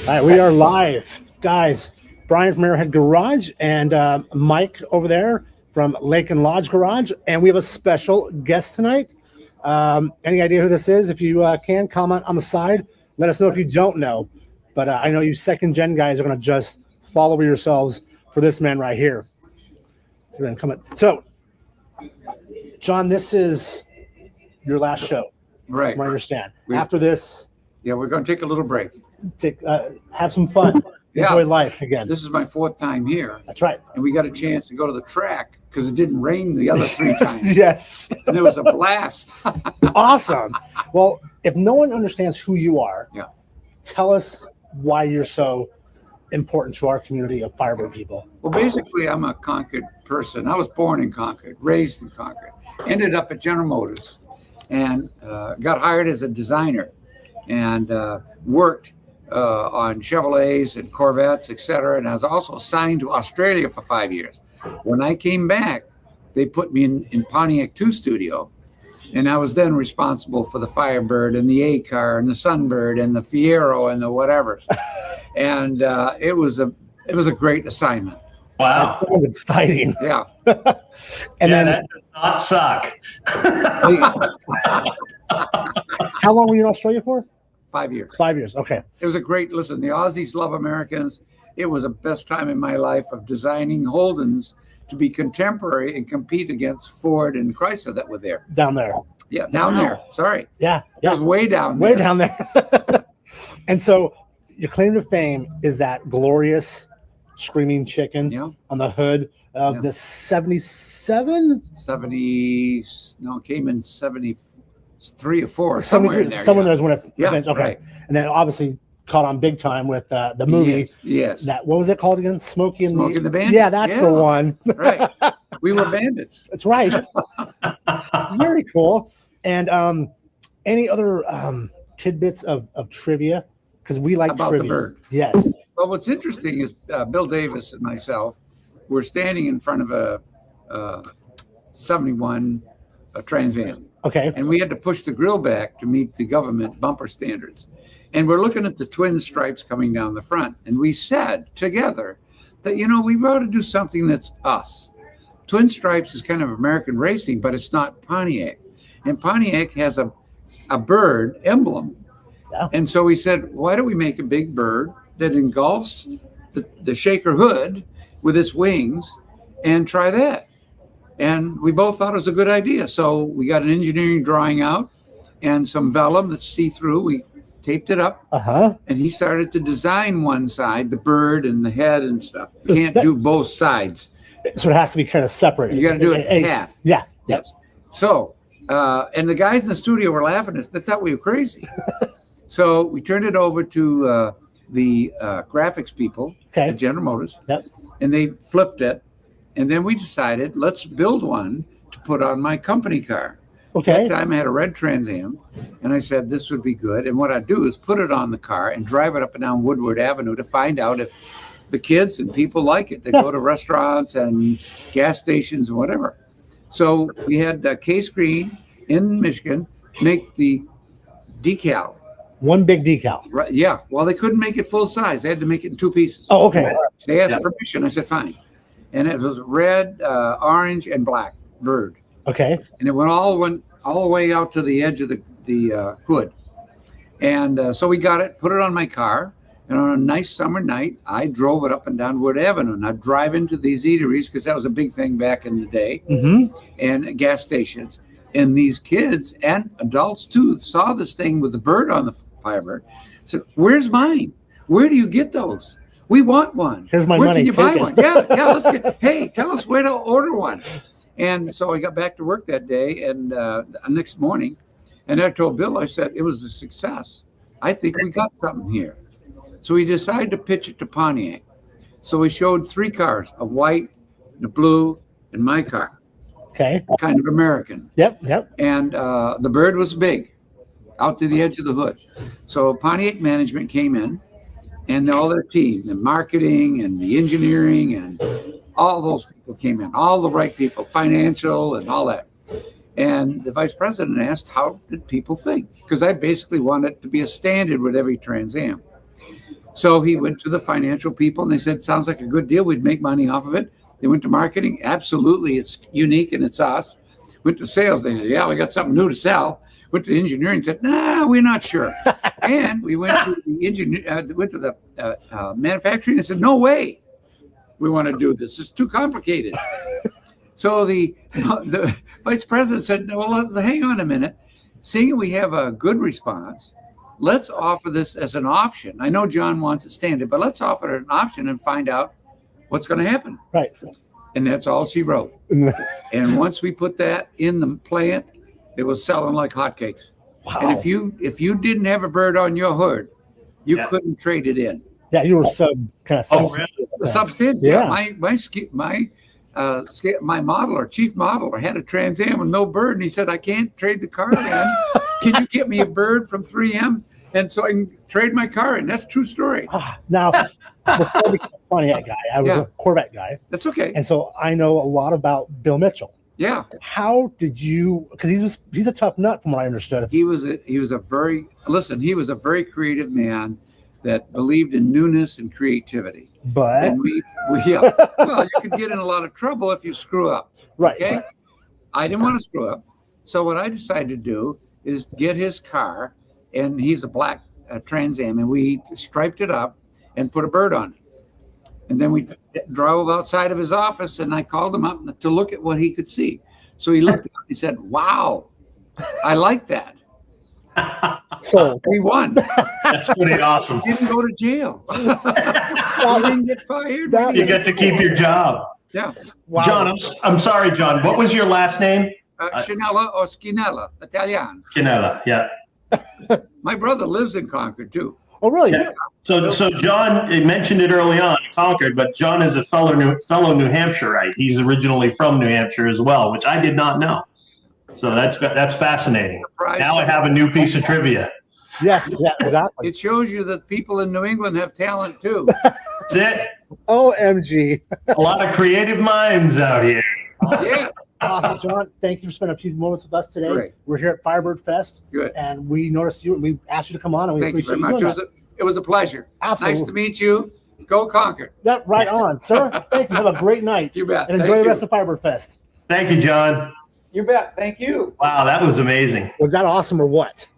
All right, we are live, guys. Brian from Arrowhead Garage and Mike over there from Lake and Lodge Garage, and we have a special guest tonight. Any idea who this is? If you can, comment on the side. Let us know if you don't know. But I know you second-gen guys are going to just fall over yourselves for this man right here. So we're going to come in. So, John, this is your last show. Right. I understand. After this, yeah, we're going to take a little break. Have some fun. Enjoy life again. This is my 4th time here. That's right. And we got a chance to go to the track because it didn't rain the other 3 times. Yes. And it was a blast. Awesome. Well, if no one understands who you are, yeah, tell us why you're so important to our community of Firebird people. Well, basically, I'm a Concord person. I was born in Concord, raised in Concord, ended up at General Motors, and got hired as a designer and worked on Chevrolets and Corvettes, etc. And I was also assigned to Australia for 5 years. When I came back, they put me in Pontiac 2 studio, and I was then responsible for the Firebird and the A car and the Sunbird and the Fiero and the whatevers. And it was a great assignment. Wow, that sounds exciting. Yeah. And then that does not suck. How long were you in Australia for? 5 years. 5 years. Okay. It was a great, listen, the Aussies love Americans. It was the best time in my life of designing Holdens to be contemporary and compete against Ford and Chrysler that were there. Down there. Yeah, down there. Sorry. Yeah. It was way down there. Way down there. And so your claim to fame is that glorious screaming chicken on the hood of the 77? 70, no, it came in 73 or 4, somewhere in there. Someone there's one of events. Okay. Right. And then obviously caught on big time with the movie. Yes. That, what was it called again? Smokey and the Bandit. Yeah, that's the one. Right. We were bandits. That's right. Very cool. And any other tidbits of trivia? Because we like about trivia. The bird. Yes. Well, what's interesting is Bill Davis and myself were standing in front of a 71 Trans Am. Okay. And we had to push the grill back to meet the government bumper standards. And we're looking at the twin stripes coming down the front. And we said together that, we ought to do something that's us. Twin stripes is kind of American racing, but it's not Pontiac. And Pontiac has a bird emblem. Yeah. And so we said, why don't we make a big bird that engulfs the shaker hood with its wings and try that? And we both thought it was a good idea. So we got an engineering drawing out and some vellum that's see-through. We taped it up. And he started to design one side, the bird and the head and stuff. You can't do both sides. So it has to be kind of separated. You got to do it half. Yeah. Yes. So, and the guys in the studio were laughing at us. They thought we were crazy. So we turned it over to the graphics people at General Motors. Yep. And they flipped it. And then we decided, let's build one to put on my company car. Okay. At that time, I had a red Trans Am, and I said this would be good. And what I'd do is put it on the car and drive it up and down Woodward Avenue to find out if the kids and people like it. They go to restaurants and gas stations and whatever. So we had Case Green in Michigan make the decal. One big decal. Right? Yeah. Well, they couldn't make it full size. They had to make it in 2 pieces. Oh, okay. They asked permission. I said fine. And it was red, orange, and black bird. Okay. And it went all the way out to the edge of the hood. And so we got it, put it on my car, and on a nice summer night, I drove it up and down Wood Avenue. And I'd drive into these eateries because that was a big thing back in the day, and gas stations. And these kids and adults too saw this thing with the bird on the Firebird. Said, "Where's mine? Where do you get those? We want one. Here's my where money. Can you buy one? Yeah. Let's get. Hey, tell us where to order one." And so I got back to work that day and next morning, and I told Bill, I said, it was a success. I think we got something here. So we decided to pitch it to Pontiac. So we showed 3 cars, a white, a blue, and my car. Okay. Kind of American. Yep. And the bird was big, out to the edge of the hood. So Pontiac management came in, and all their team, the marketing and the engineering and all those people came in, all the right people, financial and all that. And the vice president asked, how did people think? Because I basically wanted it to be a standard with every Trans Am. So he went to the financial people and they said, sounds like a good deal. We'd make money off of it. They went to marketing. Absolutely. It's unique and it's us. Went to sales. They said, yeah, we got something new to sell. Went to engineering and said, nah, we're not sure. And we went to the manufacturing. They said, no way we want to do this. It's too complicated. So the vice president said, well, hang on a minute. Seeing we have a good response, let's offer this as an option. I know John wants it standard, but let's offer it an option and find out what's going to happen. Right. And that's all she wrote. And once we put that in the plant, it was selling like hotcakes. Wow. And if you didn't have a bird on your hood, you couldn't trade it in. Yeah, you were substandard. Substandard. Yeah. My modeler, chief modeler, had a Trans Am with no bird, and he said, I can't trade the car in. Can you get me a bird from 3M? And so I can trade my car in. That's a true story. Now, before I became a Pontiac guy, I was a Corvette guy. That's okay. And so I know a lot about Bill Mitchell. Yeah. How did you? Because he's a tough nut, from what I understood. He was a very creative man that believed in newness and creativity. But and well, you could get in a lot of trouble if you screw up. Right. Okay. I didn't want to screw up, so what I decided to do is get his car, and he's a black Trans Am, and we striped it up and put a bird on it. And then we drove outside of his office, and I called him up to look at what he could see. So he looked at it, he said, wow, I like that. So we won. That's pretty awesome. Didn't go to jail. You didn't get fired. You get to keep your job. Yeah. Wow. John, I'm sorry, John. What was your last name? Schinella or Schinella, Italian. Schinella, yeah. My brother lives in Concord too. Oh, really? Yeah. So John, he mentioned it early on, Concord, but John is a fellow New Hampshireite. He's originally from New Hampshire as well, which I did not know. So that's fascinating. Surprise. Now I have a new piece of trivia. Yes, yeah, exactly. It shows you that people in New England have talent too. That's it. OMG. A lot of creative minds out here. Yes. Awesome, John. Thank you for spending a few moments with us today. Great. We're here at FirebirdFest. Good. And we noticed you and we asked you to come on, and we Thank you appreciate very much. you doing It was a pleasure. Absolutely. Nice to meet you. Go Concord. that. Right on, sir. Thank you. Have a great night. You bet. And enjoy Thank the rest you. of FirebirdFest. Thank you, John. You bet. Thank you. Wow, that was amazing. Was that awesome or what?